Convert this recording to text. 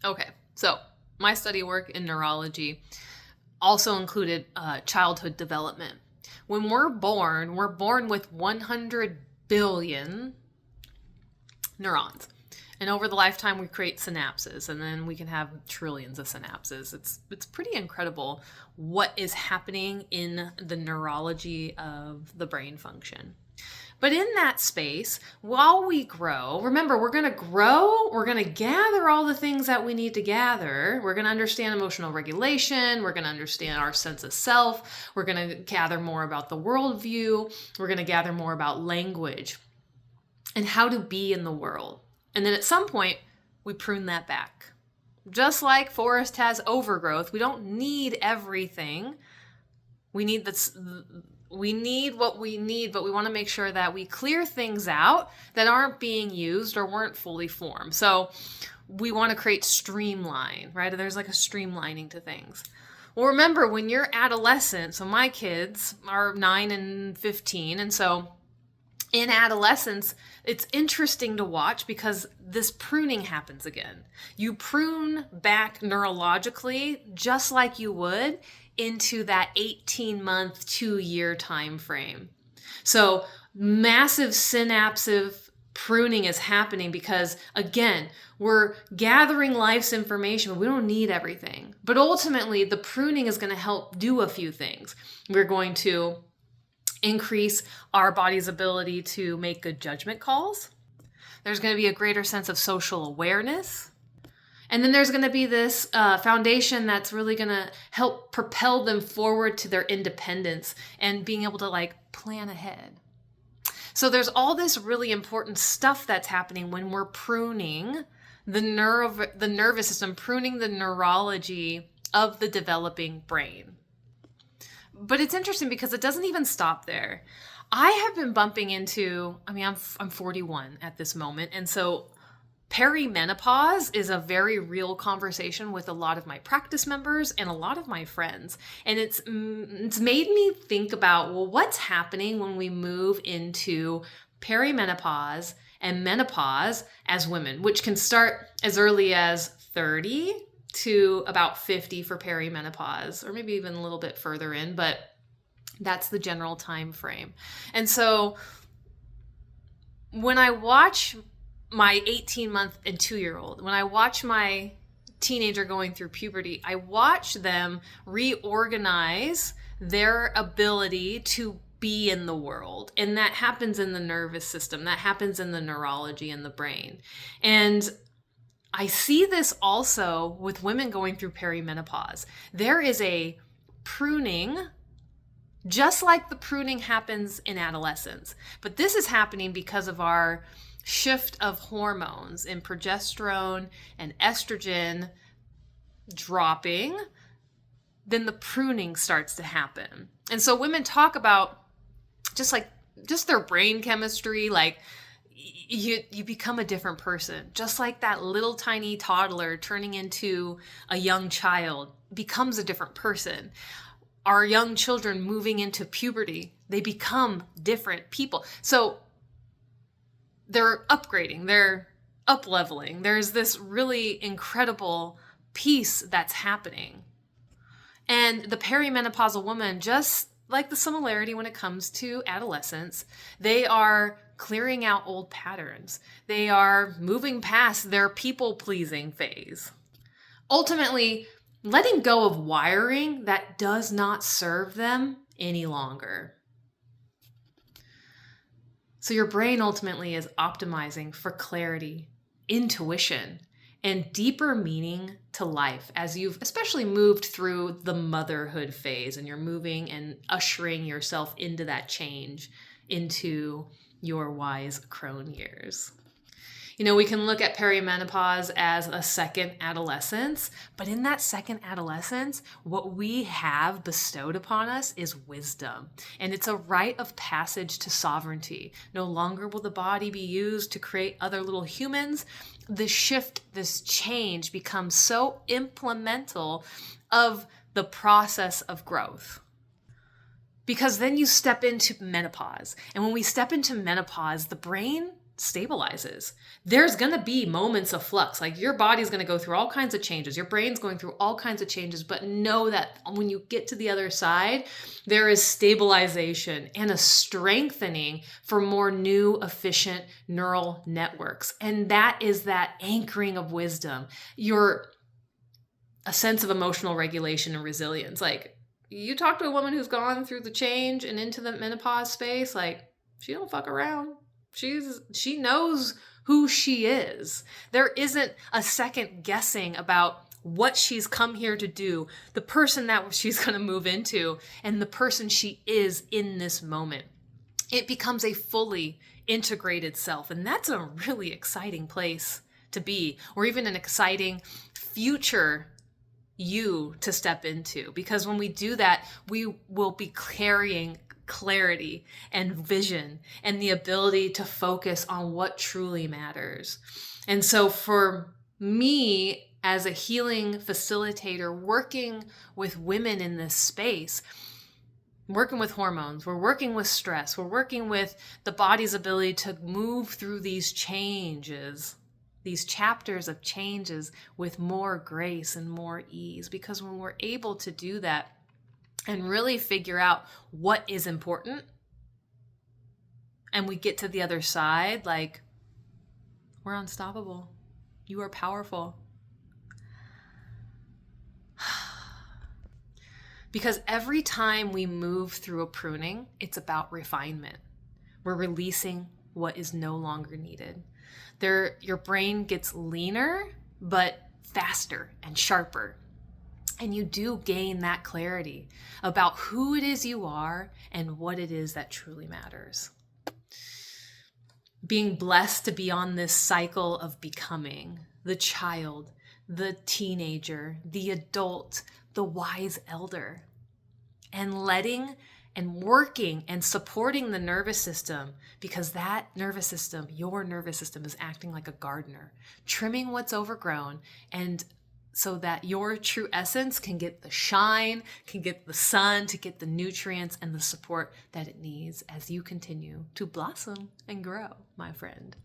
Okay, so my study work in neurology also included childhood development. When we're born with 100 billion neurons. And over the lifetime, we create synapses, and then we can have trillions of synapses. It's pretty incredible what is happening in the neurology of the brain function. But in that space, while we grow, remember, we're going to grow, we're going to gather all the things that we need to gather. We're going to understand emotional regulation, we're going to understand our sense of self, we're going to gather more about the worldview, we're going to gather more about language and how to be in the world. And then at some point, we prune that back. Just like forest has overgrowth, we don't need everything. We need what we need, but we want to make sure that we clear things out that aren't being used or weren't fully formed. So we want to create streamline, right? There's like a streamlining to things. Well, remember, when you're adolescent, so my kids are 9 and 15, and so in adolescence, it's interesting to watch because this pruning happens again. You prune back neurologically just like you would into that 18-month, 2-year time frame. So massive synapsive pruning is happening because, again, we're gathering life's information, but we don't need everything. But ultimately, the pruning is going to help do a few things. We're going to increase our body's ability to make good judgment calls. There's going to be a greater sense of social awareness. And then there's going to be this foundation that's really going to help propel them forward to their independence and being able to plan ahead. So there's all this really important stuff that's happening when we're pruning the nervous system, pruning the neurology of the developing brain. But it's interesting because it doesn't even stop there. I have been bumping into, I'm 41 at this moment. And so perimenopause is a very real conversation with a lot of my practice members and a lot of my friends. And it's made me think about, well, what's happening when we move into perimenopause and menopause as women, which can start as early as 30 to about 50 for perimenopause, or maybe even a little bit further in, but that's the general time frame. And so when I watch my 18-month and 2-year-old, when I watch my teenager going through puberty, I watch them reorganize their ability to be in the world. And that happens in the nervous system, that happens in the neurology in the brain. And I see this also with women going through perimenopause. There is a pruning, just like the pruning happens in adolescence. But this is happening because of our shift of hormones in progesterone and estrogen dropping. Then the pruning starts to happen. And so women talk about just their brain chemistry, you become a different person, just like that little tiny toddler turning into a young child becomes a different person. Our young children moving into puberty, they become different people. So they're upgrading, they're up-leveling. There's this really incredible piece that's happening. And the perimenopausal woman, just like the similarity when it comes to adolescence, they are clearing out old patterns. They are moving past their people-pleasing phase. Ultimately, letting go of wiring that does not serve them any longer. So your brain ultimately is optimizing for clarity, intuition, and deeper meaning to life as you've especially moved through the motherhood phase and you're moving and ushering yourself into that change into your wise crone years. We can look at perimenopause as a second adolescence, but in that second adolescence, what we have bestowed upon us is wisdom. And it's a rite of passage to sovereignty. No longer will the body be used to create other little humans. This shift, this change becomes so implemental of the process of growth. Because then you step into menopause. And when we step into menopause, the brain stabilizes. There's going to be moments of flux. Like your body's going to go through all kinds of changes. Your brain's going through all kinds of changes, but know that when you get to the other side, there is stabilization and a strengthening for more new efficient neural networks. And that is that anchoring of wisdom. A sense of emotional regulation and resilience. Like you talk to a woman who's gone through the change and into the menopause space, like she don't fuck around. She knows who she is. There isn't a second guessing about what she's come here to do, the person that she's going to move into, and the person she is in this moment. It becomes a fully integrated self. And that's a really exciting place to be, or even an exciting future you to step into. Because when we do that, we will be carrying clarity and vision and the ability to focus on what truly matters. And so for me, as a healing facilitator, working with women in this space, working with hormones, we're working with stress, we're working with the body's ability to move through these changes, these chapters of changes with more grace and more ease. Because when we're able to do that and really figure out what is important, and we get to the other side, like, we're unstoppable. You are powerful. Because every time we move through a pruning, it's about refinement. We're releasing what is no longer needed. Your brain gets leaner, but faster and sharper. And you do gain that clarity about who it is you are and what it is that truly matters. Being blessed to be on this cycle of becoming the child, the teenager, the adult, the wise elder, and letting and working and supporting the nervous system, because that nervous system, your nervous system, is acting like a gardener, trimming what's overgrown, and so that your true essence can get the shine, can get the sun, to get the nutrients and the support that it needs as you continue to blossom and grow, my friend.